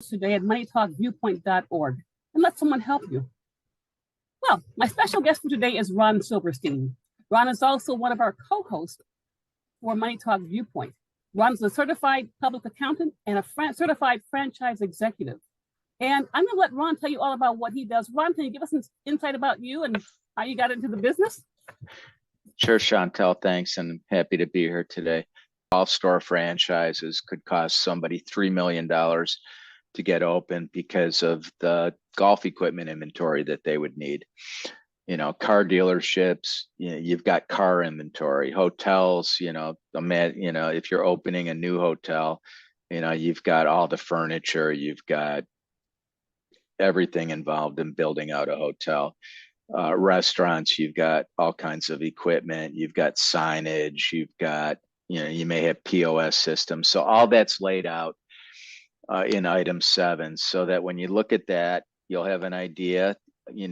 today at moneytalkviewpoint.org and let someone help you. Well, my special guest for today is Ron Silberstein. Ron is also one of our co-hosts for Money Talk Viewpoint. Ron is a certified public accountant and a certified franchise executive. And I'm going to let Ron tell you all about what he does. Ron, can you give us some insight about you and how you got into the business? Sure, Chantel, thanks, and happy to be here today. Golf store franchises could cost somebody $3 million to get open because of the golf equipment inventory that they would need. Car dealerships, you've got car inventory, hotels, if you're opening a new hotel, you've got all the furniture, you've got everything involved in building out a hotel. Restaurants, you've got all kinds of equipment, you've got signage, you've got, you may have POS systems. So all that's laid out in item 7, so that when you look at that, you'll have an idea,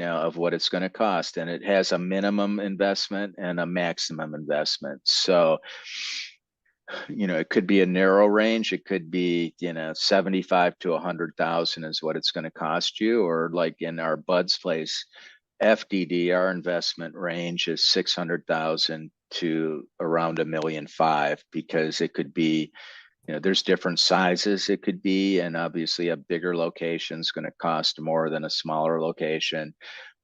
of what it's going to cost. And it has a minimum investment and a maximum investment. So, it could be a narrow range. It could be, 75 to 100,000 is what it's going to cost you. Or like in our Bud's place, FDD, our investment range is 600,000 to around $1.5 million, because it could be, there's different sizes it could be, and obviously a bigger location is going to cost more than a smaller location.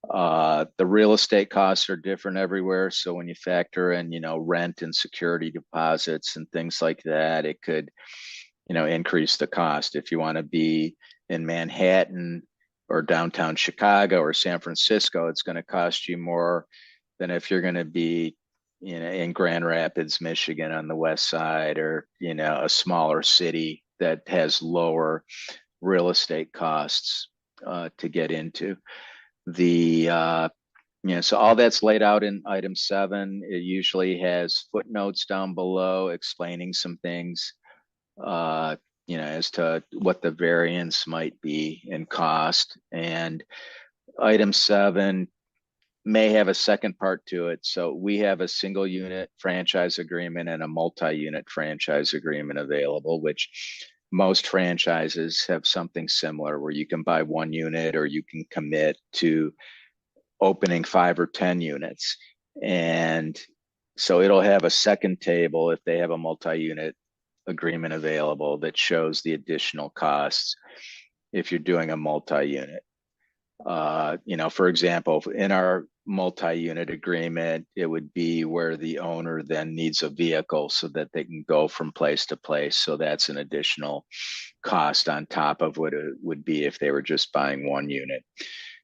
The real estate costs are different everywhere. So when you factor in, rent and security deposits and things like that, it could, increase the cost. If you want to be in Manhattan or downtown Chicago or San Francisco, it's going to cost you more than if you're going to be in Grand Rapids, Michigan on the west side, or, a smaller city that has lower real estate costs to get into. So all that's laid out in item 7. It usually has footnotes down below explaining some things, as to what the variance might be in cost. And item 7 may have a second part to it. So we have a single unit franchise agreement and a multi-unit franchise agreement available, which most franchises have something similar, where you can buy 1 unit or you can commit to opening 5 or 10 units. And so it'll have a second table if they have a multi-unit agreement available that shows the additional costs if you're doing a multi-unit. For example, in our multi-unit agreement, it would be where the owner then needs a vehicle so that they can go from place to place. So that's an additional cost on top of what it would be if they were just buying 1 unit.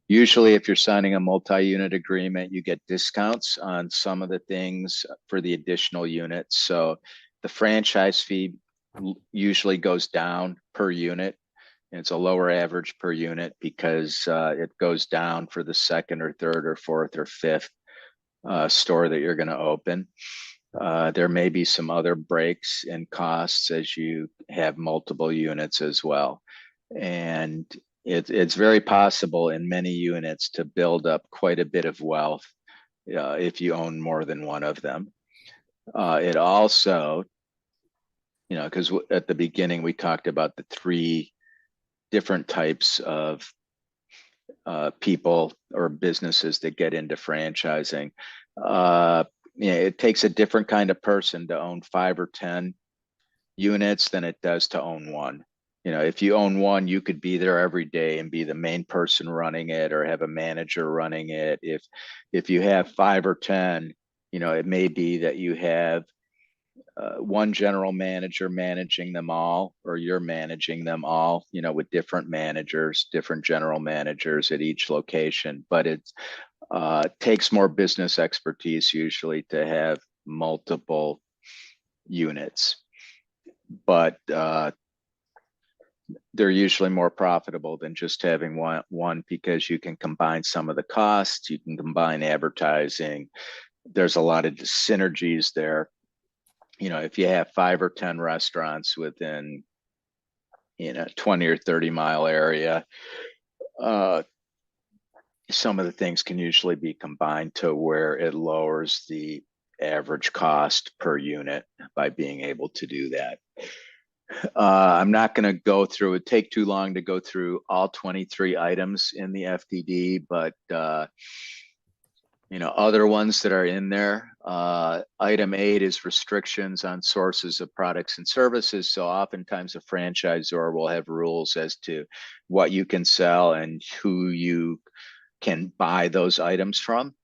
Usually, if you're signing a multi-unit agreement, you get discounts on some of the things for the additional units. So the franchise fee usually goes down per unit. It's a lower average per unit because it goes down for the second or third or fourth or fifth store that you're going to open. There may be some other breaks in costs as you have multiple units as well. And it's very possible in many units to build up quite a bit of wealth if you own more than one of them. It also, because at the beginning we talked about the 3 different types of people or businesses that get into franchising. It takes a different kind of person to own 5 or 10 units than it does to own 1. If you own 1, you could be there every day and be the main person running it, or have a manager running it. If you have 5 or 10, it may be that you have one general manager managing them all, or you're managing them all, with different managers, different general managers at each location. But it takes more business expertise usually to have multiple units. But they're usually more profitable than just having one, because you can combine some of the costs, you can combine advertising. There's a lot of synergies there. If you have 5 or 10 restaurants within, 20 or 30 mile area, some of the things can usually be combined to where it lowers the average cost per unit by being able to do that. I'm not going to go through, it'd take too long to go through all 23 items in the FDD, but other ones that are in there. Item 8 is restrictions on sources of products and services. So oftentimes a franchisor will have rules as to what you can sell and who you can buy those items from.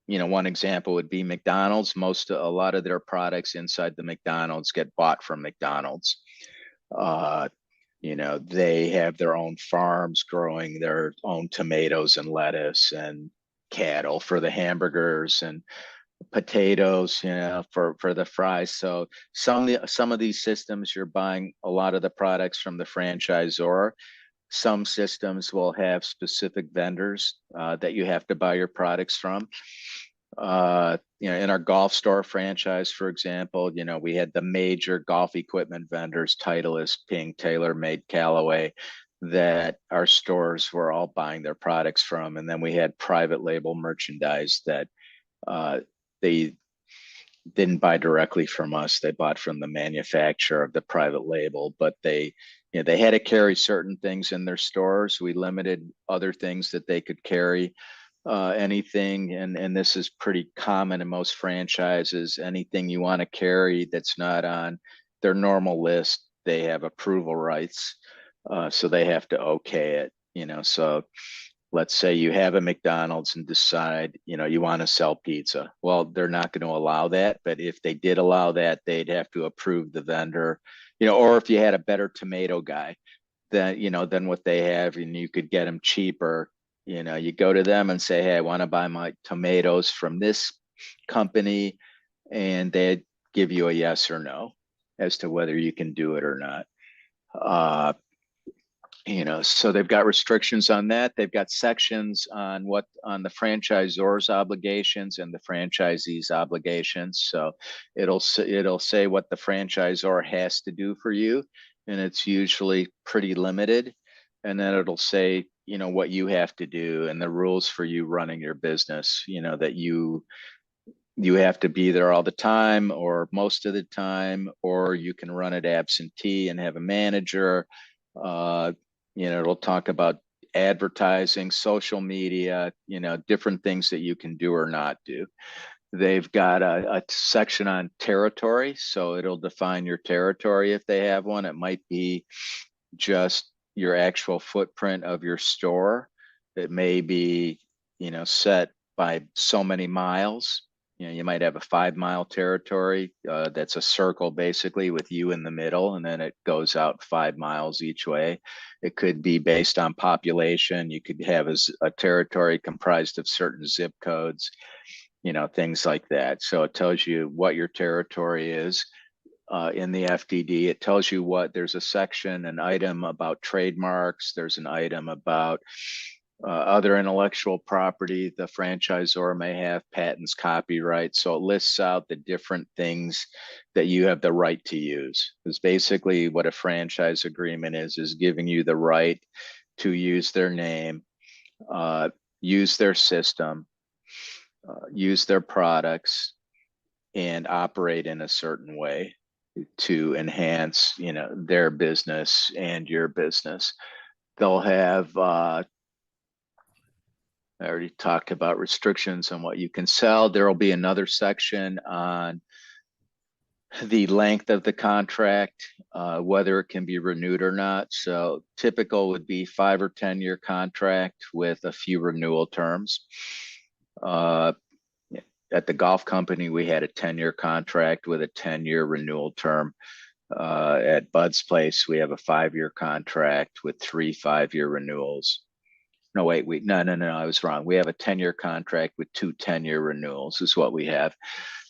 One example would be McDonald's. A lot of their products inside the McDonald's get bought from McDonald's. They have their own farms growing their own tomatoes and lettuce and cattle for the hamburgers and potatoes, for the fries. So some of these systems, you're buying a lot of the products from the franchisor. Some systems will have specific vendors that you have to buy your products from. In our golf store franchise, for example, we had the major golf equipment vendors, Titleist, Ping, TaylorMade, Callaway, that our stores were all buying their products from. And then we had private label merchandise that they didn't buy directly from us. They bought from the manufacturer of the private label, but they had to carry certain things in their stores. We limited other things that they could carry. Anything, and this is pretty common in most franchises, anything you want to carry that's not on their normal list, they have approval rights. So they have to okay it, so let's say you have a McDonald's and decide, you want to sell pizza. Well, they're not going to allow that, but if they did allow that, they'd have to approve the vendor, or if you had a better tomato guy than what they have, and you could get them cheaper. You go to them and say, hey, I want to buy my tomatoes from this company, and they'd give you a yes or no as to whether you can do it or not. So they've got restrictions on that. They've got sections on the franchisor's obligations and the franchisee's obligations. So it'll say what the franchisor has to do for you, and it's usually pretty limited. And then it'll say, what you have to do and the rules for you running your business, that you have to be there all the time or most of the time, or you can run it absentee and have a manager. It'll talk about advertising, social media, different things that you can do or not do. They've got a section on territory, so it'll define your territory if they have one. It might be just your actual footprint of your store. It may be, set by so many miles. You might have a 5-mile territory that's a circle basically with you in the middle, and then it goes out 5 miles each way. It could be based on population. You could have a territory comprised of certain zip codes, things like that. So it tells you what your territory is. In the FDD, it tells you there's a section, an item about trademarks. There's an item about other intellectual property. The franchisor may have patents, copyright. So it lists out the different things that you have the right to use. Because basically what a franchise agreement is giving you the right to use their name, use their system, use their products, and operate in a certain way to enhance, their business and your business. They'll have, I already talked about restrictions on what you can sell. There will be another section on the length of the contract, whether it can be renewed or not. So typical would be 5 or 10-year contract with a few renewal terms. At the golf company, we had a 10-year contract with a 10-year renewal term. At Bud's Place, we have a 5-year contract with 3 5-year renewals. No, wait, no, I was wrong. We have a 10-year contract with 2 10-year renewals is what we have.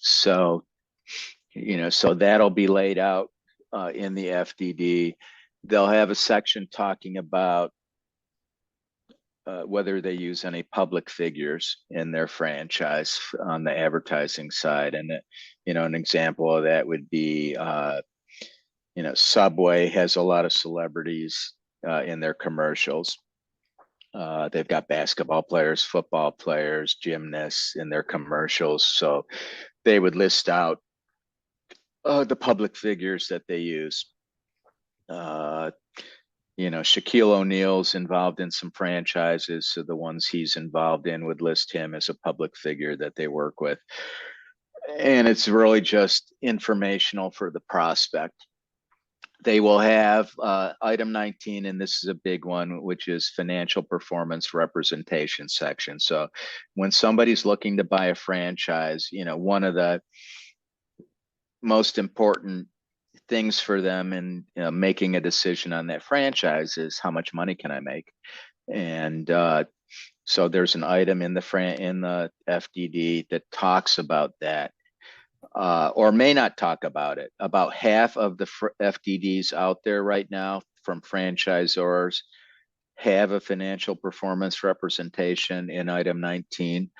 So, so that'll be laid out in the FDD. They'll have a section talking about whether they use any public figures in their franchise on the advertising side. And, an example of that would be, Subway has a lot of celebrities in their commercials. They've got basketball players, football players, gymnasts in their commercials. So they would list out the public figures that they use. Shaquille O'Neal's involved in some franchises, so the ones he's involved in would list him as a public figure that they work with. And it's really just informational for the prospect. They will have item 19, and this is a big one, which is financial performance representation section. So when somebody's looking to buy a franchise, one of the most important things for them in making a decision on that franchise is how much money can I make? And so there's an item in the FDD that talks about that. Or may not talk about it. About half of the FDDs out there right now from franchisors have a financial performance representation in item 19.